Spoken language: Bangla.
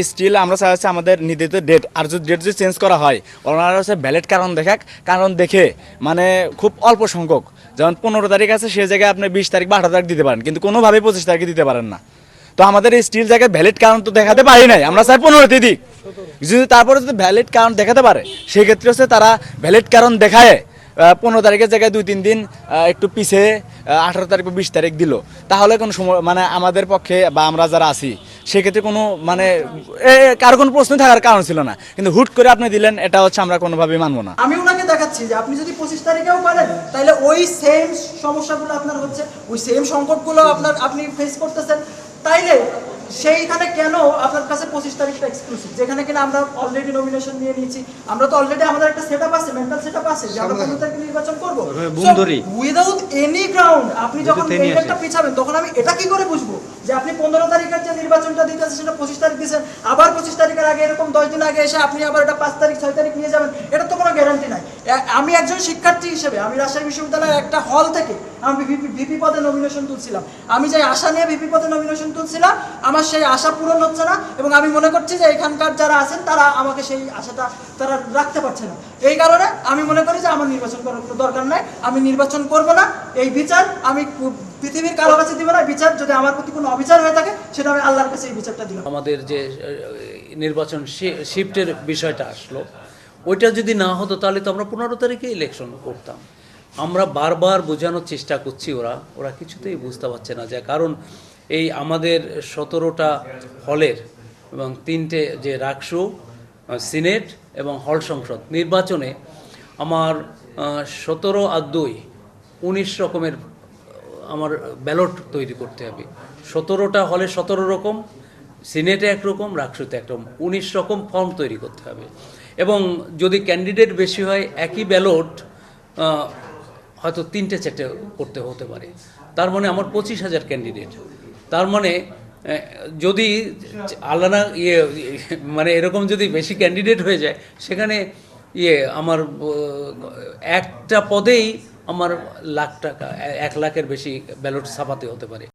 স্টিল আমরা চাই হচ্ছে আমাদের নির্ধারিত ডেট, আর যদি ডেট যদি চেঞ্জ করা হয় ওনারা হচ্ছে ভ্যালিড কারণ দেখে মানে খুব অল্প সংখ্যক, যেমন 15 তারিখ আছে সে জায়গায় আপনি 20 তারিখ বা 18 তারিখ দিতে পারেন, কিন্তু কোনোভাবেই 25 তারিখে দিতে পারেন না। তো আমাদের এই স্টিল জায়গায় ভ্যালিড কারণ তো দেখাতে পারি নাই, আমরা চাই 15তে দিক। যদি তারপরে যদি ভ্যালিড কারণ দেখাতে পারে সেক্ষেত্রে হচ্ছে তারা ভ্যালিড কারণ দেখায় 15 তারিখের জায়গায় 2-3 দিন একটু পিছিয়ে 18 তারিখ বা 20 তারিখ দিল, তাহলে কোনো সময় মানে আমাদের পক্ষে বা আমরা যারা আছি সেক্ষেত্রে কোনো মানে কারো কোনো প্রশ্ন থাকার কারণ ছিল না। কিন্তু হুট করে আপনি দিলেন, এটা হচ্ছে আমরা কোনোভাবেই মানবো না। আমি ওনাকে দেখাচ্ছি যে আপনি যদি 25 তারিখেও পারেন তাহলে ওই সেম সমস্যাগুলো আপনার হচ্ছে, ওই সেম সংকটগুলো আপনি ফেস করতেছেন, তাইলে সেইখানে কেন আপনার কাছে 25 তারিখটা এক্সক্লুসিভ, যেখানে কিনা আমরা অলরেডি নমিনেশন নিয়ে নিয়েছি, আমরা তো অলরেডি আমাদের একটা সেটআপ আছে, মেন্টাল সেটআপ আছে যে আমরা 15 তারিখে নির্বাচন করব উইদাউট এনি গ্রাউন্ড। আপনি যখন এই একটা পিছাবেন তখন আমি এটা কি করে বুঝবো যে আপনি 15 তারিখের যে নির্বাচনটা দিতেছেন সেটা 25 তারিখ দিয়েছেন, আবার 25 তারিখের আগে এরকম 10 দিন আগে এসে আপনি আবার এটা 5 তারিখ 6 তারিখ নিয়ে যাবেন, এটা তো কোনো গ্যারান্টি নাই। আমি একজন শিক্ষার্থী হিসেবে আমি রাজশাহী বিশ্ববিদ্যালয়ের একটা হল থেকে আমি ভিপি পদে নমিনেশন তুলছিলাম, আমি যে আশা নিয়ে ভিপি পদে নমিনেশন তুলছিলাম আমার সেই আশা পূরণ হচ্ছে না, এবং আমি মনে করছি যে এখানকার যারা আছেন তারা আমাকে সেই আশাটা তারা রাখতে পারছে না। এই কারণে আমি মনে করি যে আমার নির্বাচন করার কোনো দরকার নাই, আমি নির্বাচন করব না। এই বিচার আমি পৃথিবীর কারো কাছে দিব না, বিচার যদি আমার প্রতি কোনো অবিচার হয়ে থাকে সেটা আমি আল্লাহর কাছে এই বিচারটা দিলাম। আমাদের যে নির্বাচন শিফটের বিষয়টা আসলো, ওইটা যদি না হতো তাহলে তো আমরা 15 তারিখে ইলেকশন করতাম। আমরা বারবার বোঝানোর চেষ্টা করছি, ওরা কিছুতেই বুঝতে পারছে না, যে কারণ এই আমাদের 17টা হলের এবং 3টে যে রাকসু, সিনেট এবং হল সংসদ নির্বাচনে আমার 17 আর 2 19 রকমের আমার ব্যালট তৈরি করতে হবে। 17টা হলে 17 রকম, সিনেটে একরকম, রাকসুতে একরকম, 19 রকম ফর্ম তৈরি করতে হবে। এবং যদি ক্যান্ডিডেট বেশি হয় একই ব্যালট হয়তো 3টে-4টে করতে হতে পারে। তার মানে আমার 25,000 ক্যান্ডিডেট। তার মানে যদি আলাদা মানে এরকম যদি বেশি ক্যান্ডিডেট হয়ে যায় সেখানে আমার একটা পদেই আমার লাখ টাকা 1 লাখের বেশি ব্যালট ছাপাতে হতে পারে।